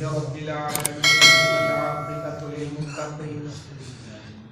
رب العالمين والعاقبة للمتقين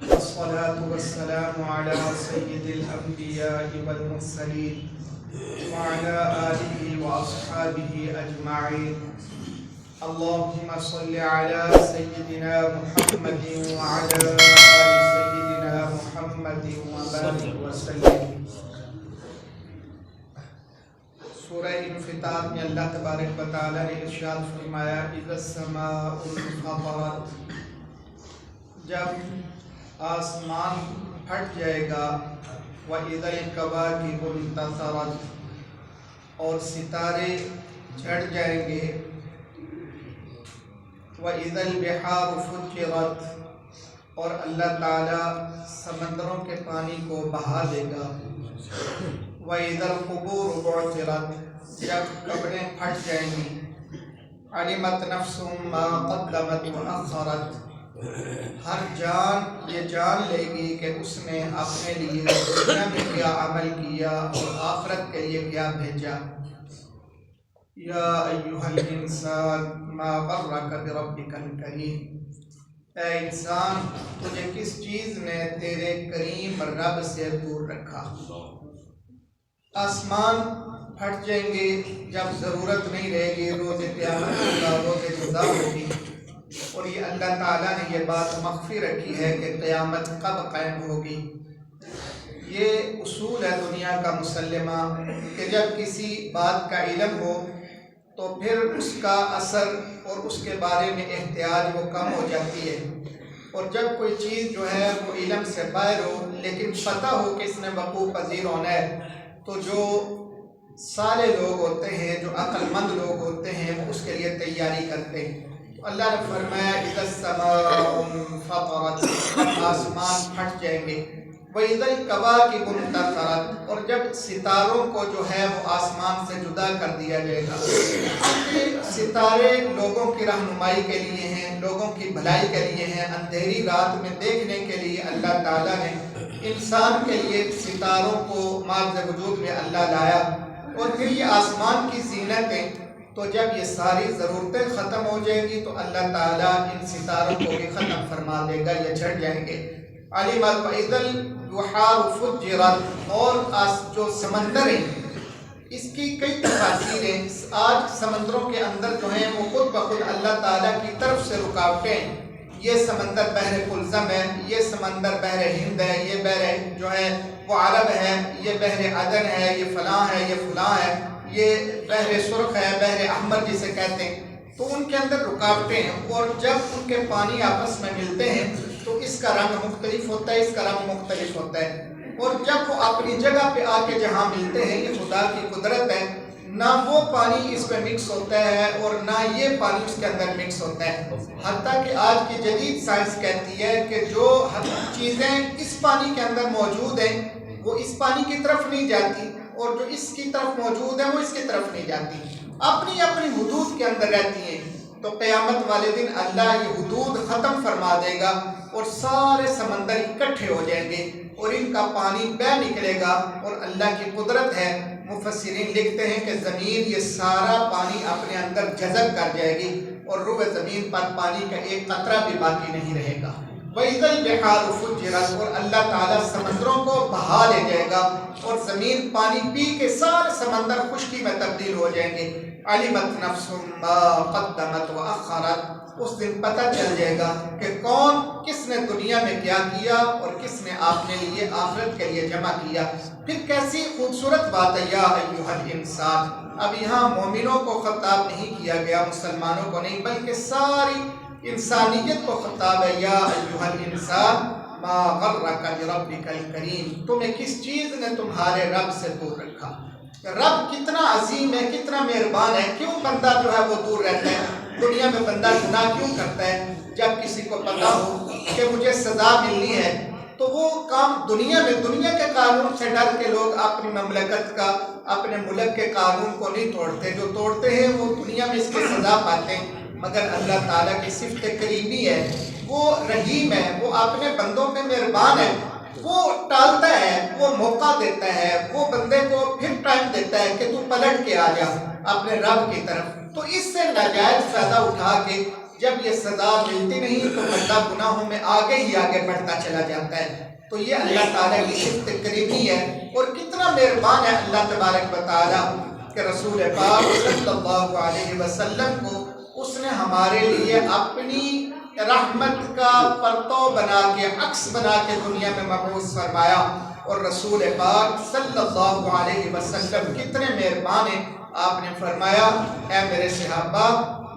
والصلاة والسلام على سيد الأنبياء والمرسلين وعلى آله وأصحابه أجمعين اللهم صل على سيدنا محمد وعلى آل سيدنا محمد وبارك وسلم۔ سورہ انفطار میں اللہ تبارک و تعالی نے ارشاد فرمایا اذا السماء انفطرت، جب آسمان پھٹ جائے گا، وَإِذَا الْكَوَاكِبُ انتَثَرَتْ، اور ستارے جھڑ جائیں گے، وَإِذَا الْبِحَارُ فُجِّرَتْ، اور اللہ تعالیٰ سمندروں کے پانی کو بہا دے گا، وَإِذَا الْقُبُورُ بُعْثِرَتْ، جب قبریں پھٹ جائیں گی، عَلِمَتْ نَفْسٌ مَا قَدَّمَتْ وَأَخَّرَتْ، ہر جان یہ جان لے گی کہ اس نے اپنے لیے دنیا میں کیا عمل کیا اور آخرت کے لیے کیا بھیجا۔ یا ایھا الانسان ما غرک بربک الکریم، اے انسان تجھے کس چیز نے تیرے کریم رب سے دور رکھا۔ آسمان پھٹ جائیں گے جب ضرورت نہیں رہے گی، روز قیامت ہوگا، روز جزا ہوگی، اور یہ اللہ تعالیٰ نے یہ بات مخفی رکھی ہے کہ قیامت کب قائم ہوگی۔ یہ اصول ہے دنیا کا مسلمہ کہ جب کسی بات کا علم ہو تو پھر اس کا اثر اور اس کے بارے میں احتیاط وہ کم ہو جاتی ہے، اور جب کوئی چیز جو ہے وہ علم سے باہر ہو لیکن پتہ ہو کہ اس نے وقوع پذیر ہونا ہے، تو جو سارے لوگ ہوتے ہیں، جو عقل مند لوگ ہوتے ہیں، وہ اس کے لیے تیاری کرتے ہیں۔ اللہ نے فرمایا اذا السماء انفطرت، آسمان پھٹ جائیں گے، وَإِذَا الْكَوَاكِبُ انتَثَرَتْ، اور جب ستاروں کو جو ہے وہ آسمان سے جدا کر دیا جائے گا۔ یہ ستارے لوگوں کی رہنمائی کے لیے ہیں، لوگوں کی بھلائی کے لیے ہیں، اندھیری رات میں دیکھنے کے لیے اللہ تعالیٰ نے انسان کے لیے ستاروں کو ماض وجود میں اللہ لایا، اور پھر یہ آسمان کی زینتیں، تو جب یہ ساری ضرورتیں ختم ہو جائیں گی تو اللہ تعالیٰ ان ستاروں کو بھی ختم فرما دے گا، یہ جھڑ جائیں گے۔ عَلِمَتْ وَإِذَا الْبِحَارُ فُجِّرَتْ، اور جو سمندر ہیں اس کی کئی تفاصیر ہیں۔ آج سمندروں کے اندر جو ہیں وہ خود بخود اللہ تعالیٰ کی طرف سے رکاوٹیں ہیں۔ یہ سمندر بحر کلزم ہے، یہ سمندر بحر ہند ہے، یہ بحر جو ہے وہ عرب ہے، یہ بحر عدن ہے، یہ فلاں ہے، یہ فلاں ہے، یہ بحر سرخ ہے، بحر احمر جسے کہتے ہیں۔ تو ان کے اندر رکاوٹیں ہیں، اور جب ان کے پانی آپس میں ملتے ہیں تو اس کا رنگ مختلف ہوتا ہے، اس کا رنگ مختلف ہوتا ہے، اور جب وہ اپنی جگہ پہ آ کے جہاں ملتے ہیں، یہ خدا کی قدرت ہے، نہ وہ پانی اس پہ مکس ہوتا ہے اور نہ یہ پانی اس کے اندر مکس ہوتا ہے۔ حتیٰ کہ آج کی جدید سائنس کہتی ہے کہ جو چیزیں اس پانی کے اندر موجود ہیں وہ اس پانی کی طرف نہیں جاتی، اور جو اس کی طرف موجود ہیں وہ اس کی طرف نہیں جاتی، اپنی اپنی حدود کے اندر رہتی ہیں۔ تو قیامت والے دن اللہ یہ حدود ختم فرما دے گا اور سارے سمندر اکٹھے ہو جائیں گے اور ان کا پانی بہہ نکلے گا، اور اللہ کی قدرت ہے، مفسرین لکھتے ہیں کہ زمین یہ سارا پانی اپنے اندر جذب کر جائے گی اور روئے زمین پر پانی کا ایک قطرہ بھی باقی نہیں رہے گا۔ وَإِذَا الْبِحَارُ فُجِّرَتْ، اور اللہ تعالیٰ سمندروں کو بہا لے جائے گا اور زمین پانی پی کے سارے سمندر خشکی میں تبدیل ہو جائیں گے۔ عَلِمَتْ نَفْسٌ مَا قَدَّمَتْ وَأَخَّرَتْ، اس دن پتہ چل جائے گا کہ کون کس نے دنیا میں کیا کیا اور کس نے اپنے لیے آخرت کے لیے جمع کیا۔ پھر کیسی خوبصورت بات ہے، یا ایھا الانسان، اب یہاں مومنوں کو خطاب نہیں کیا گیا، مسلمانوں کو نہیں، بلکہ ساری انسانیت کو خطاب ہے۔ یا ایھا الانسان ما غرک بربک الکریم، تمہیں کس چیز نے تمہارے رب سے دور رکھا۔ رب کتنا عظیم ہے، کتنا مہربان ہے، کیوں بندہ جو ہے وہ دور رہتا ہے؟ دنیا میں بندہ گناہ کیوں کرتا ہے؟ جب کسی کو پتا ہو کہ مجھے سزا ملنی ہے تو وہ کام دنیا کے قانون سے ڈر کے لوگ اپنی مملکت کا، اپنے ملک کے قانون کو نہیں توڑتے، جو توڑتے ہیں وہ دنیا میں اس کی سزا پاتے ہیں۔ مگر اللہ تعالیٰ کی صفت کریمی ہے، وہ رحیم ہے، وہ اپنے بندوں پہ مہربان ہے، وہ ٹالتا ہے، وہ موقع دیتا ہے، وہ بندے کو پھر ٹائم دیتا ہے کہ تو پلٹ کے آ جا۔ اپنے رب کی طرف. تو اس سے ناجائز فائدہ اٹھا کے جب یہ سزا ملتی نہیں تو بندہ گناہوں میں آگے ہی آگے بڑھتا چلا جاتا ہے. تو یہ اللہ تعالیٰ کی صفت کریمی ہے. اور کتنا مہربان ہے اللہ تبارک و تعالیٰ کہ رسول پاک صلی اللہ علیہ وسلم کو اس نے ہمارے لیے اپنی رحمت کا پرتو بنا کے عکس بنا کے دنیا میں مبعوث فرمایا. اور رسول پاک صلی اللہ علیہ وسلم کتنے مہربان ہیں. آپ نے فرمایا اے میرے صحابہ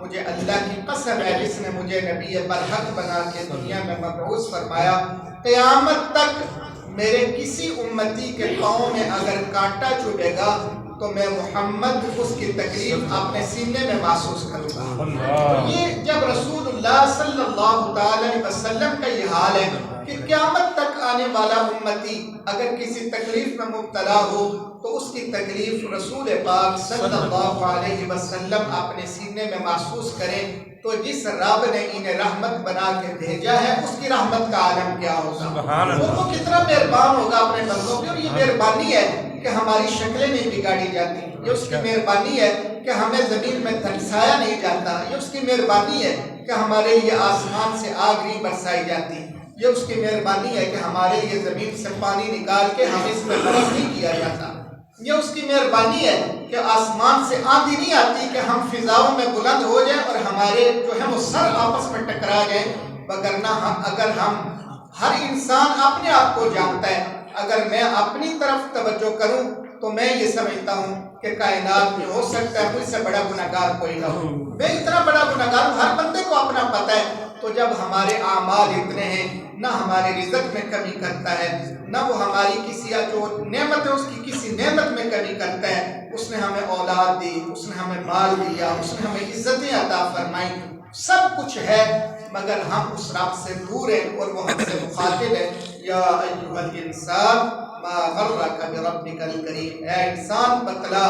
مجھے اللہ کی قسم ہے جس نے مجھے نبی برحق بنا کے دنیا میں مبعوث فرمایا قیامت تک میرے کسی امتی کے پاؤں میں اگر کانٹا چبھے گا تو میں محمد اس کی تکلیف اپنے سینے میں محسوس کروں گا. یہ جب رسول اللہ صلی اللہ علیہ وسلم کا یہ حال ہے کہ قیامت تک آنے والا امتی اگر کسی تکلیف میں مبتلا ہو تو اس کی تکلیف رسول پاک صلی اللہ علیہ وسلم اپنے سینے میں محسوس کریں. تو جس رب نے انہیں رحمت بنا کے بھیجا ہے اس کی رحمت کا عالم کیا ہوگا. اور وہ کتنا مہربان ہوگا اپنے بندوں پہ. اور یہ مہربانی ہے کہ ہماری شکلیں نہیں بگاڑی جاتی. یہ اس کی مہربانی ہے کہ ہمیں زمین میں دھنسایا نہیں جاتا. یہ اس کی مہربانی ہے کہ ہمارے لیے آسمان سے آگ نہیں برسائی جاتی. یہ اس کی مہربانی ہے کہ ہمارے لیے زمین سے پانی نکال کے ہمیں اس میں غرق نہیں کیا جاتا. یہ اس کی مہربانی ہے کہ آسمان سے آندھی نہیں آتی کہ ہم فضاؤں میں بلند ہو جائیں اور ہمارے جو ہے وہ سر آپس میں ٹکرا جائیں. وگرنہ اگر ہم ہر انسان اپنے آپ کو جانتا ہے. اگر میں اپنی طرف توجہ کروں تو میں یہ سمجھتا ہوں کہ کائنات میں ہو سکتا ہے مجھ سے بڑا گناہگار کوئی نہ ہو. میں اتنا بڑا گناہگار ہوں. ہر بندے کو اپنا پتہ ہے. تو جب ہمارے اعمال اتنے ہیں نہ ہمارے رزق میں کمی کرتا ہے نہ وہ ہماری کسی جو نعمت ہے اس کی کسی نعمت میں کمی کرتا ہے. اس نے ہمیں اولاد دی, اس نے ہمیں مال دیا, اس نے ہمیں عزتیں عطا فرمائی, سب کچھ ہے. مگر ہم اس رب سے دور ہیں اور وہ ہم سے مخاطب ہے. یا ایھا الانسان ما غرک بربک الکریم. اے انسان بتلا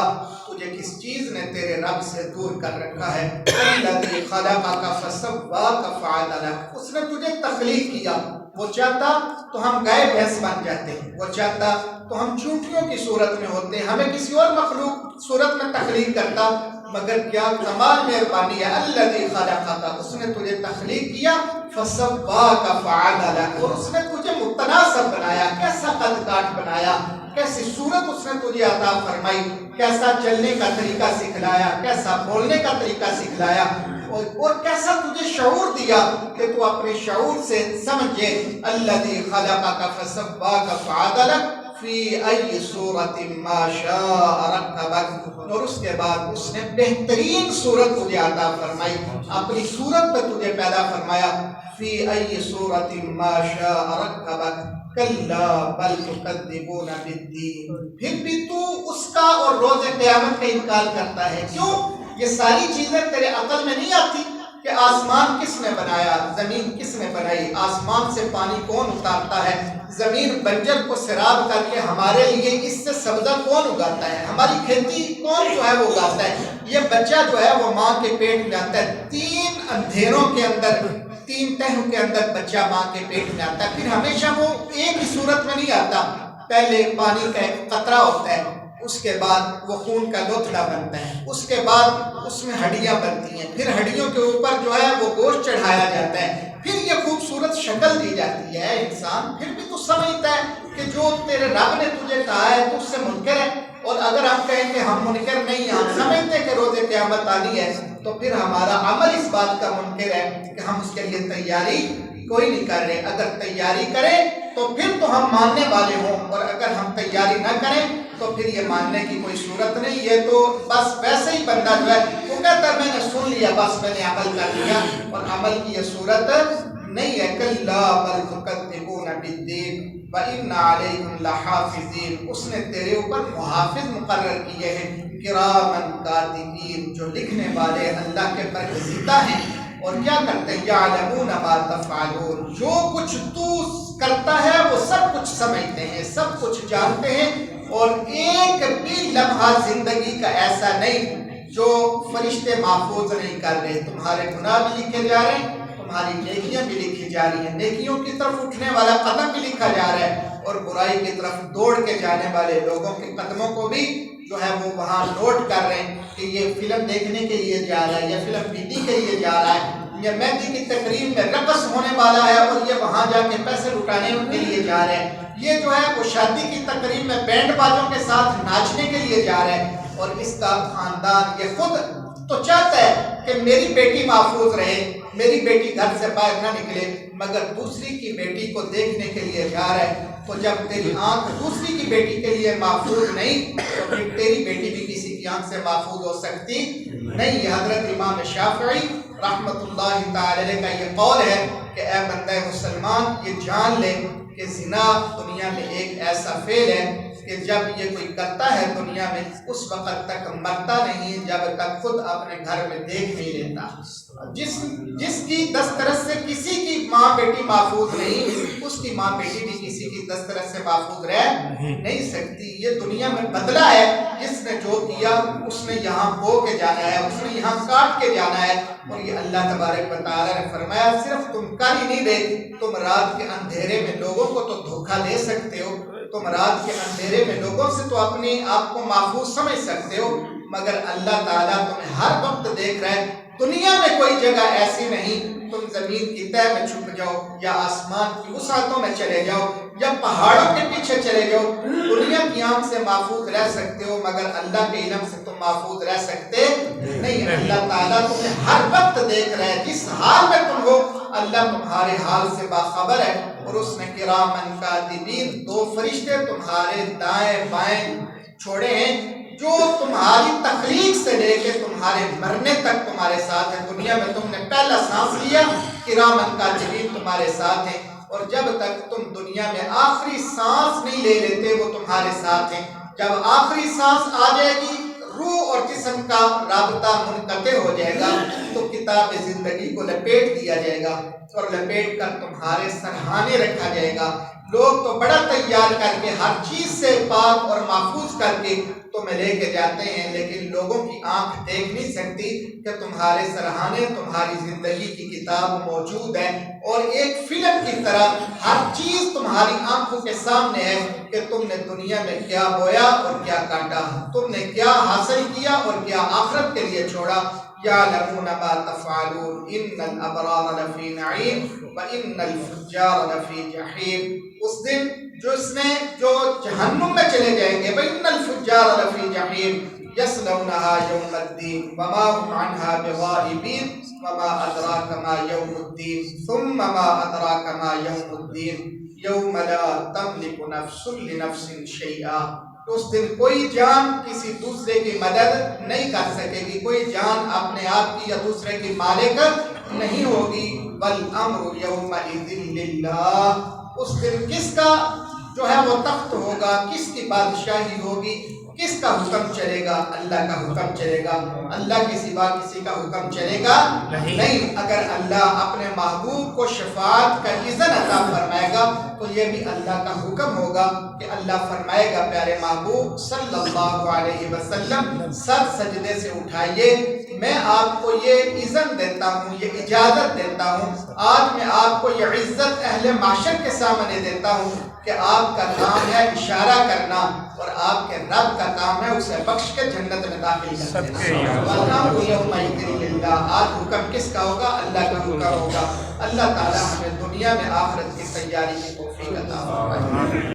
تجھے کس چیز نے تیرے رب سے دور کر رکھا ہے. الذی خلقک فسواک فعدلک. اس نے تجھے تخلیق کیا. وہ چاہتا تو ہم گائے بھینس بن جاتے ہیں. وہ چاہتا تو ہم چونٹیوں کی صورت میں ہوتے ہیں. ہمیں کسی اور مخلوق صورت میں تخلیق کرتا. مگر کیا کمال مہربانی ہے. الذی خلقک. اس نے تجھے تخلیق کیا. فسواک فعدلک. اور اس نے تجھے متناسب بنایا. کیسا قد کاٹ بنایا, کیسی صورت اس نے تجھے عطا فرمائی, کیسا چلنے کا طریقہ سکھلایا, کیسا بولنے کا طریقہ سکھلایا, اور کیسا تجھے شعور دیا کہ تو اپنے شعور سے سمجھے. الذی خلقک فسواک فعدلک فی ای صورت ما شاء رکبک. اور اس کے بعد اس نے بہترین صورت تجھے عطا فرمائی, اپنی صورت پہ تجھے پیدا فرمایا. فی ای صورت ما شاء رکبک کلا بل تکذبون بالدین. پھر بھی تو اس کا اور روز قیامت کا انکار کرتا ہے. کیوں؟ یہ ساری چیزیں تیرے عقل میں نہیں آتی کہ آسمان کس نے بنایا, زمین کس نے بنائی, آسمان سے پانی کون اتارتا ہے, زمین بنجر کو سیراب کر کے ہمارے لیے اس سے سبزہ کون اگاتا ہے, ہماری کھیتی کون جو ہے وہ اگاتا ہے. یہ بچہ جو ہے وہ ماں کے پیٹ میں آتا ہے. 3 اندھیروں کے اندر, 3 تہوں کے اندر بچہ ماں کے پیٹ میں آتا ہے. پھر ہمیشہ وہ ایک ہی صورت میں نہیں آتا. پہلے پانی کا ایک قطرہ ہوتا ہے, اس کے بعد وہ خون کا لوتھڑا بنتا ہے, اس کے بعد اس میں ہڈیاں بنتی ہیں, پھر ہڈیوں کے اوپر جو ہے وہ گوشت چڑھایا جاتا ہے, پھر یہ خوبصورت شکل دی جاتی ہے. انسان پھر بھی تو سمجھتا ہے کہ جو تیرے رب نے تجھے کہا ہے تو اس سے منکر ہے. اور اگر ہم کہیں کہ ہم منکر نہیں ہیں, ہم سمجھتے ہیں کہ روز قیامت آنی ہے, تو پھر ہمارا عمل اس بات کا منکر ہے کہ ہم اس کے لیے تیاری کوئی نہیں کر رہے. اگر تیاری کریں تو پھر تو ہم ماننے والے ہوں, اور اگر ہم تیاری نہ کریں تو پھر یہ ماننے کی کوئی صورت نہیں. یہ تو بس ویسے ہی بندہ جو ہے وہ کہتا ہے میں نے سن لیا بس میں نے عمل کر لیا, اور عمل کی یہ صورت نہیں ہے. کلا بل تکذبون بالدین وان علیکم لحافظین. اس نے تیرے اوپر محافظ مقرر کیے ہیں, کرامن کاتبین, جو لکھنے والے اللہ کے برگزیدہ ہیں. اور کیا کرتے ہیں, یعلمون ما تفعلون. جو کچھ تو کرتا ہے وہ سب کچھ سمجھتے ہیں, سب کچھ جانتے ہیں. اور ایک بھی لمحہ زندگی کا ایسا نہیں جو فرشتے محفوظ نہیں کر رہے. تمہارے گناہ بھی لکھے جا رہے ہیں, تمہاری نیکیاں بھی لکھی جا رہی ہیں, نیکیوں کی طرف اٹھنے والا قدم بھی لکھا جا رہا ہے, اور برائی کی طرف دوڑ کے جانے والے لوگوں کے قدموں کو بھی جو ہے وہ وہاں نوٹ کر رہے ہیں کہ یہ فلم دیکھنے کے لیے جا رہا ہے یا فلم پی ٹی کے لیے جا رہا ہے یا مہندی کی تقریب میں رقص ہونے والا ہے اور یہ وہاں جا کے پیسے لٹانے کے لیے جا رہے ہیں، یہ جو ہے وہ شادی کی تقریب میں بینڈ باجوں کے ساتھ ناچنے کے لیے جا رہے ہیں، اور اس کا خاندان یہ خود تو چاہتا ہے کہ میری بیٹی محفوظ رہے، میری بیٹی گھر سے باہر نہ نکلے، مگر دوسری کی بیٹی کو دیکھنے کے لیے جا رہا ہے۔ تو جب تیری آنکھ دوسری کی بیٹی کے لیے محفوظ نہیں تو پھر تیری بیٹی بھی کسی کی آنکھ سے محفوظ ہو سکتی نہیں۔ یہ حضرت امام شافعی رحمت اللہ تعالی علیہ کا یہ قول ہے کہ اے بندہ مسلمان یہ جان لے کہ زنا دنیا میں ایک ایسا فعل ہے کہ جب یہ کوئی کرتا ہے دنیا میں اس وقت تک مرتا نہیں جب تک خود اپنے گھر میں دیکھ نہیں لیتا۔ جس کی دسترس سے کسی کی ماں بیٹی محفوظ نہیں، اس کی ماں بیٹی بھی کسی کی دسترس سے محفوظ رہ نہیں سکتی۔ یہ دنیا میں بدلہ ہے، جس نے جو کیا اس نے یہاں بو کے جانا ہے، اس نے یہاں کاٹ کے جانا ہے۔ اور یہ اللہ تبارک و تعالی نے فرمایا صرف تم کر ہی نہیں رہے، تم رات کے اندھیرے میں لوگوں کو تو دھوکہ دے سکتے ہو، تم رات کے اندھیرے میں لوگوں سے تو اپنے آپ کو محفوظ سمجھ سکتے ہو، مگر اللہ تعالیٰ تمہیں ہر وقت دیکھ رہا ہے۔ دنیا میں کوئی جگہ ایسی نہیں تم زمین کی تہ میں چھپ جاؤ یا آسمان کی وسعتوں میں چلے جاؤ یا پہاڑوں کے پیچھے چلے جاؤ، دنیا کی آنکھ سے محفوظ رہ سکتے ہو مگر اللہ کے علم سے تم محفوظ رہ سکتے نہیں۔ اللہ تعالیٰ تمہیں ہر وقت دیکھ رہا ہے، جس حال میں تم ہو اللہ تمہارے حال سے باخبر ہے۔ اور اس نے کرامن کاتبین 2 فرشتے تمہارے دائیں بائیں چھوڑے ہیں جو تمہاری تخلیق سے لے کے تمہارے مرنے تک تمہارے ساتھ ہیں۔ دنیا میں تم نے پہلا سانس لیا، کرامن کاتبین تمہارے ساتھ ہیں، اور جب تک تم دنیا میں آخری سانس نہیں لے لیتے وہ تمہارے ساتھ ہیں۔ جب آخری سانس آ جائے گی روح اور جسم کا رابطہ منقطع ہو جائے گا تو کتاب زندگی کو لپیٹ دیا جائے گا اور لپیٹ کر تمہارے سرہانے رکھا جائے گا۔ لوگ تو بڑا تیار کر کے ہر چیز سے پاک اور محفوظ کر کے تمہیں لے کے جاتے ہیں، لیکن لوگوں کی آنکھ دیکھ نہیں سکتی کہ تمہارے سرہانے تمہاری زندگی کی کتاب موجود ہے، اور ایک فلم کی طرح ہر چیز تمہاری آنکھوں کے سامنے ہے کہ تم نے دنیا میں کیا بویا اور کیا کاٹا، تم نے کیا حاصل کیا اور کیا آخرت کے لیے چھوڑا۔ یعلمون ما تفعلون ان الابرار لفی نعیم وان الفجار لفی جحیم۔ اس دن جو جہنم میں چلے جائیں گے وان الفجار لفی جحیم یصلونها یوم الدین وما هم عنها بغائبین وما ادراک ما یوم الدین ثم ما ادراک ما یوم الدین یوم لا تملک نفس لنفس شیئا۔ اس دن کوئی جان کسی دوسرے کی مدد نہیں کر سکے گی، کوئی جان اپنے آپ کی یا دوسرے کی مالک نہیں ہوگی۔ والامر یومئذ للہ۔ اس دن کس کا جو ہے وہ تخت ہوگا، کس کی بادشاہی ہوگی، کس کا حکم چلے گا؟ اللہ کا حکم چلے گا۔ اللہ کے سوا کسی کا حکم چلے گا نہیں۔ اگر اللہ اپنے محبوب کو شفاعت کا اذن عطا فرمائے گا تو یہ بھی اللہ کا حکم ہوگا کہ اللہ فرمائے گا پیارے محبوب صلی اللہ علیہ وسلم سر سجدے سے اٹھائیے، میں آپ کو یہ اذن دیتا ہوں، یہ اجازت دیتا ہوں، آج میں آپ کو یہ عزت اہل معاشر کے سامنے دیتا ہوں کہ آپ کا کام ہے اشارہ کرنا اور آپ کے رب کا کام ہے اسے بخش کے جنت میں داخل کر دینا۔ والامر یومئذ للہ۔ آج حکم کس کا ہوگا؟ اللہ کا حکم ہوگا۔ اللہ تعالی ہمیں دنیا میں آخرت کی تیاری کی توفیق عطا فرمائے۔